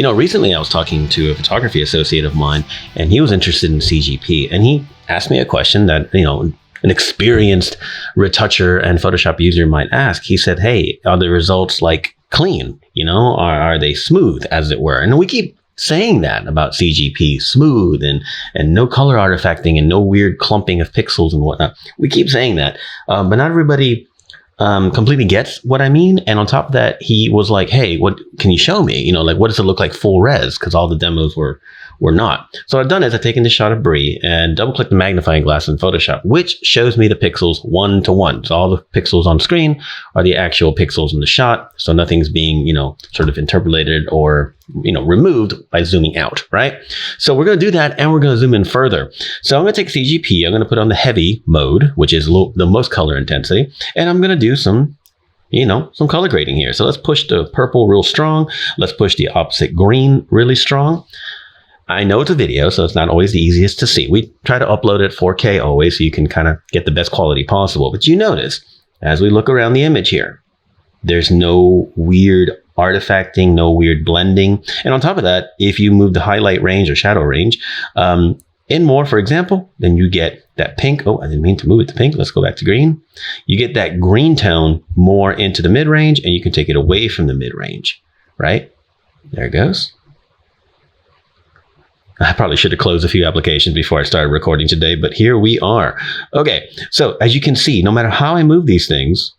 Recently I was talking to a photography associate of mine, and he was interested in CGP, and he asked me a question that, an experienced retoucher and Photoshop user might ask. He said, hey, are the results like clean? Are they smooth, as it were? And we keep saying that about CGP, smooth and no color artifacting and no weird clumping of pixels and whatnot. We keep saying that, but not everybody completely gets what I mean. And on top of that, he was like, hey, what can you show me? What does it look like full res? Because all the demos were not. So what I've done is I've taken this shot of Brie and double click the magnifying glass in Photoshop, which shows me the pixels 1-to-1. So all the pixels on screen are the actual pixels in the shot. So nothing's being, sort of interpolated or, removed by zooming out, right? So we're going to do that, and we're going to zoom in further. So I'm going to take CGP. I'm going to put on the heavy mode, which is the most color intensity. And I'm going to do some color grading here. So let's push the purple real strong. Let's push the opposite green really strong. I know it's a video, so it's not always the easiest to see. We try to upload it 4K always, so you can kind of get the best quality possible. But you notice, as we look around the image here, there's no weird artifacting, no weird blending. And on top of that, if you move the highlight range or shadow range in more, for example, then you get that pink. Oh, I didn't mean to move it to pink. Let's go back to green. You get that green tone more into the mid-range, and you can take it away from the mid-range, right? There it goes. I probably should have closed a few applications before I started recording today, but here we are. Okay, so as you can see, no matter how I move these things,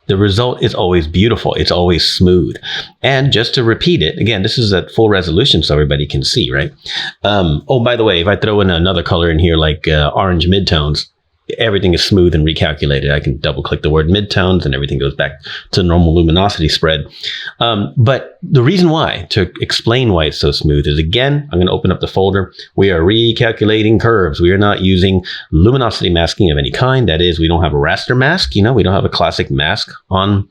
the result is always beautiful. It's always smooth. And just to repeat it, again, this is at full resolution so everybody can see, right? Oh, by the way, if I throw in another color in here like orange midtones, everything is smooth and recalculated. I can double click the word midtones and everything goes back to normal luminosity spread. But the reason why, to explain why it's so smooth, is again, I'm going to open up the folder. We are recalculating curves. We are not using luminosity masking of any kind. That is, we don't have a raster mask. We don't have a classic mask on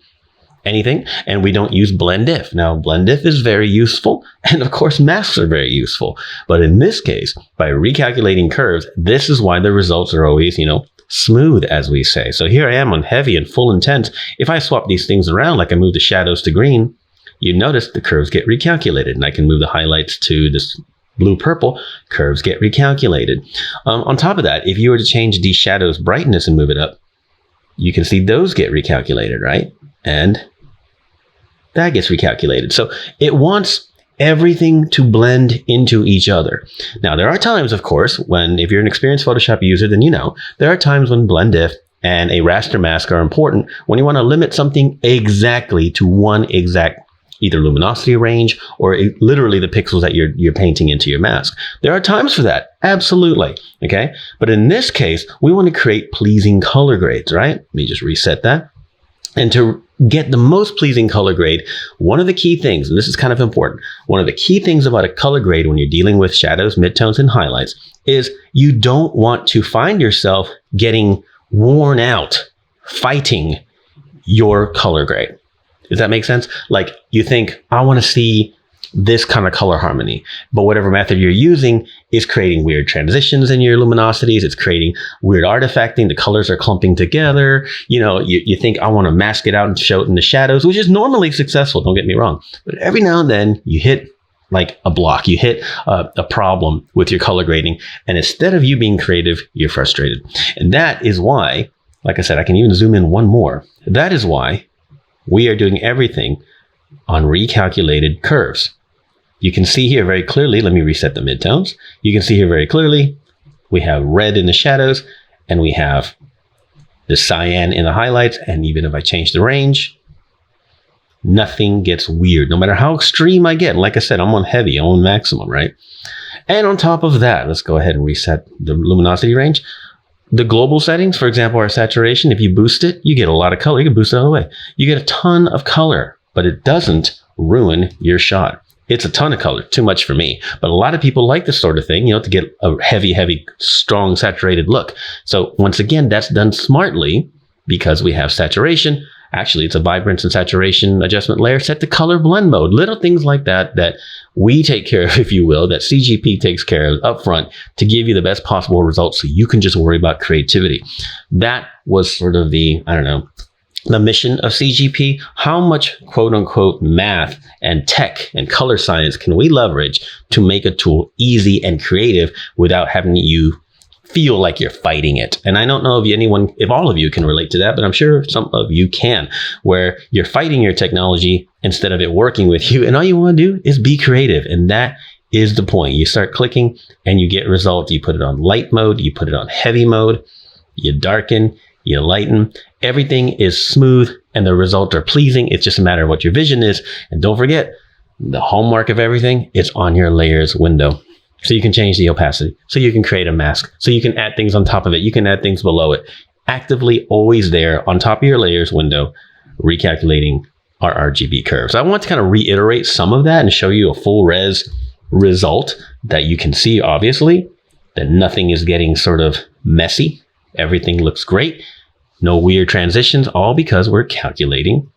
anything, and we don't use blend if. Now, blend if is very useful, and of course masks are very useful, but in this case, by recalculating curves, this is why the results are always smooth, as we say. So here I am on heavy and full intense. If I swap these things around, like I move the shadows to green, you notice the curves get recalculated, and I can move the highlights to this blue purple, curves get recalculated. On top of that, if you were to change the shadows brightness and move it up, you can see those get recalculated, right? And that gets recalculated. So it wants everything to blend into each other. Now, there are times, of course, when, if you're an experienced Photoshop user, then there are times when blend if and a raster mask are important when you want to limit something exactly to one exact either luminosity range or literally the pixels that you're painting into your mask. There are times for that, absolutely, okay? But in this case, we want to create pleasing color grades, right? Let me just reset that. And to get the most pleasing color grade, one of the key things, and this is kind of important, one of the key things about a color grade when you're dealing with shadows, midtones, and highlights is you don't want to find yourself getting worn out fighting your color grade. Does that make sense? Like you think, I want to see this kind of color harmony, but whatever method you're using is creating weird transitions in your luminosities. It's creating weird artifacting. The colors are clumping together. You think, I want to mask it out and show it in the shadows, which is normally successful. Don't get me wrong. But every now and then you hit like a block, you hit a problem with your color grading. And instead of you being creative, you're frustrated. And that is why, like I said, I can even zoom in one more. That is why we are doing everything on recalculated curves. You can see here very clearly, let me reset the midtones. You can see here very clearly, we have red in the shadows and we have the cyan in the highlights. And even if I change the range, nothing gets weird, no matter how extreme I get. Like I said, I'm on heavy, I'm on maximum, right? And on top of that, let's go ahead and reset the luminosity range. The global settings, for example, our saturation, if you boost it, you get a lot of color. You can boost it all the way. You get a ton of color, but it doesn't ruin your shot. It's a ton of color, too much for me. But a lot of people like this sort of thing, to get a heavy, strong, saturated look. So once again, that's done smartly because we have saturation. Actually, it's a vibrance and saturation adjustment layer set to color blend mode. Little things like that we take care of, if you will, that CGP takes care of up front to give you the best possible results so you can just worry about creativity. That was sort of the, the mission of CGP? How much quote unquote math and tech and color science can we leverage to make a tool easy and creative without having you feel like you're fighting it? And I don't know if all of you can relate to that, but I'm sure some of you can, where you're fighting your technology instead of it working with you. And all you want to do is be creative. And that is the point. You start clicking and you get results. You put it on light mode, you put it on heavy mode, you darken, you lighten, everything is smooth and the results are pleasing. It's just a matter of what your vision is. And don't forget, the hallmark of everything is on your layers window. So you can change the opacity, so you can create a mask, so you can add things on top of it, you can add things below it. Actively always there on top of your layers window, recalculating our RGB curves. I want to kind of reiterate some of that and show you a full res result that you can see, obviously, that nothing is getting sort of messy. Everything looks great. No weird transitions, all because we're calculating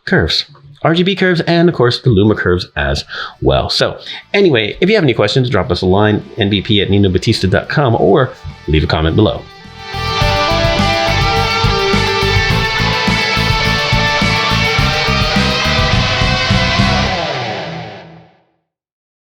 curves. RGB curves and, of course, the Luma curves as well. So anyway, if you have any questions, drop us a line, nbp@ninobatista.com, or leave a comment below.